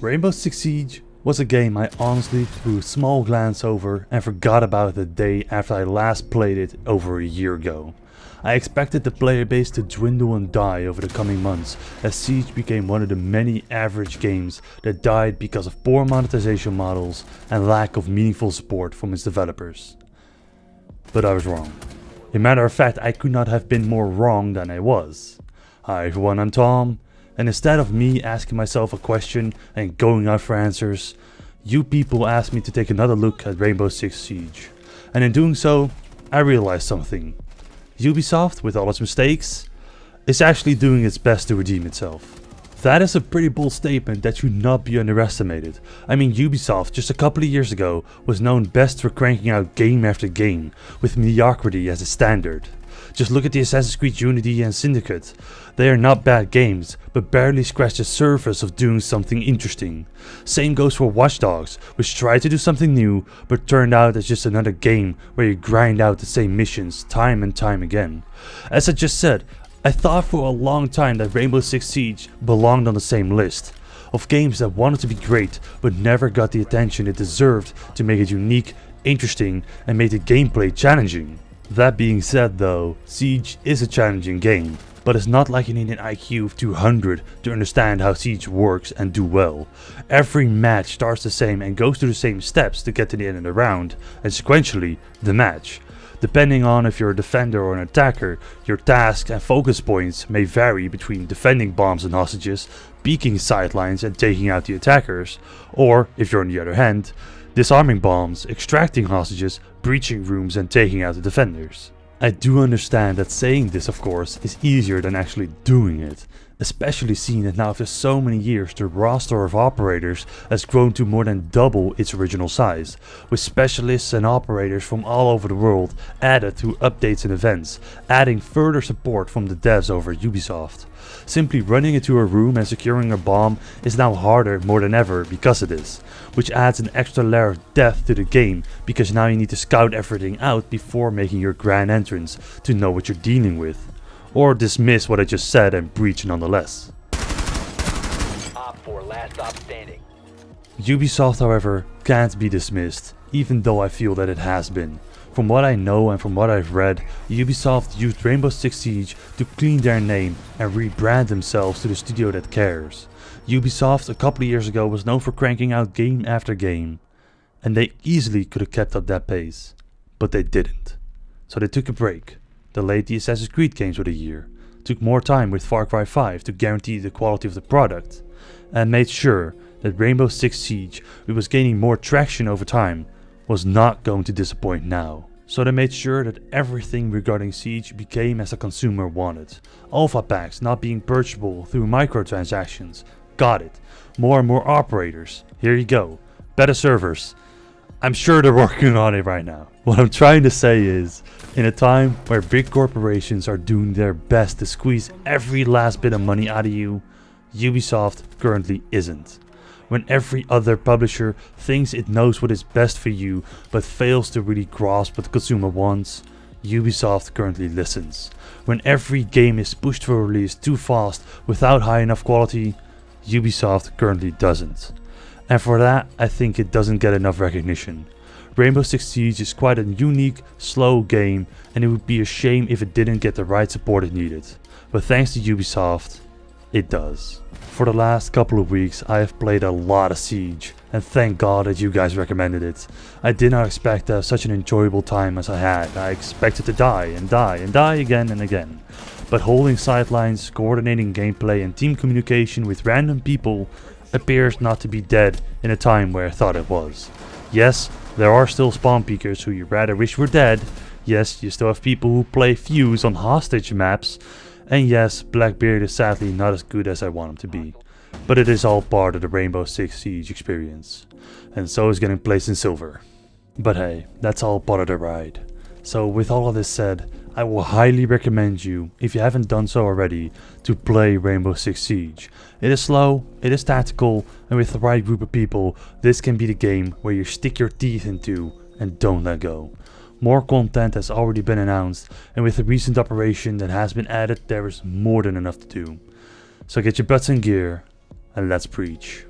Rainbow Six Siege was a game I honestly threw a small glance over and forgot about the day after I last played it over a year ago. I expected the player base to dwindle and die over the coming months as Siege became one of the many average games that died because of poor monetization models and lack of meaningful support from its developers. But I was wrong. As a matter of fact, I could not have been more wrong than I was. Hi everyone, I'm Tom, and instead of me asking myself a question and going out for answers, you people asked me to take another look at Rainbow Six Siege. And in doing so, I realized something. Ubisoft, with all its mistakes, is actually doing its best to redeem itself. That is a pretty bold statement that should not be underestimated. I mean, Ubisoft just a couple of years ago was known best for cranking out game after game, with mediocrity as a standard. Just look at the Assassin's Creed Unity and Syndicate. They are not bad games, but barely scratch the surface of doing something interesting. Same goes for Watch Dogs, which tried to do something new, but turned out as just another game where you grind out the same missions time and time again. As I just said, I thought for a long time that Rainbow Six Siege belonged on the same list of games that wanted to be great but never got the attention it deserved to make it unique, interesting, and made the gameplay challenging. That being said though, Siege is a challenging game, but it's not like you need an IQ of 200 to understand how Siege works and do well. Every match starts the same and goes through the same steps to get to the end of the round, and sequentially, the match. Depending on if you're a defender or an attacker, your tasks and focus points may vary between defending bombs and hostages, peeking sidelines and taking out the attackers, or, if you're on the other hand, disarming bombs, extracting hostages, breaching rooms and taking out the defenders. I do understand that saying this, of course, is easier than actually doing it, especially seeing that now after so many years the roster of operators has grown to more than double its original size, with specialists and operators from all over the world added through updates and events, adding further support from the devs over at Ubisoft. Simply running into a room and securing a bomb is now harder more than ever because of this, which adds an extra layer of depth to the game because now you need to scout everything out before making your grand entrance to know what you're dealing with. Or dismiss what I just said and breach nonetheless. Op 4, last stop standing. Ubisoft, however, can't be dismissed, even though I feel that it has been. From what I know and from what I've read, Ubisoft used Rainbow Six Siege to clean their name and rebrand themselves to the studio that cares. Ubisoft a couple of years ago was known for cranking out game after game, and they easily could have kept up that pace, but they didn't. So they took a break, delayed the Assassin's Creed games with a year, took more time with Far Cry 5 to guarantee the quality of the product, and made sure that Rainbow Six Siege, which was gaining more traction over time, was not going to disappoint now. So they made sure that everything regarding Siege became as the consumer wanted. Alpha packs not being purchasable through microtransactions. Got it. More and more operators. Here you go. Better servers. I'm sure they're working on it right now. What I'm trying to say is, in a time where big corporations are doing their best to squeeze every last bit of money out of you, Ubisoft currently isn't. When every other publisher thinks it knows what is best for you but fails to really grasp what the consumer wants, Ubisoft currently listens. When every game is pushed for release too fast without high enough quality, Ubisoft currently doesn't. And for that, I think it doesn't get enough recognition. Rainbow Six Siege is quite a unique, slow game, and it would be a shame if it didn't get the right support it needed. But thanks to Ubisoft, it does. For the last couple of weeks I have played a lot of Siege, and thank God that you guys recommended it. I did not expect to have such an enjoyable time as I had. I expected to die and die and die again and again. But holding sidelines, coordinating gameplay and team communication with random people appears not to be dead in a time where I thought it was. Yes, there are still spawn peekers who you rather wish were dead. Yes, you still have people who play Fuse on hostage maps. And yes, Blackbeard is sadly not as good as I want him to be. But it is all part of the Rainbow Six Siege experience. And so is getting placed in silver. But hey, that's all part of the ride. So with all of this said, I will highly recommend you, if you haven't done so already, to play Rainbow Six Siege. It is slow, it is tactical, and with the right group of people, this can be the game where you stick your teeth into and don't let go. More content has already been announced, and with the recent operation that has been added, there is more than enough to do. So get your butts in gear, and let's preach.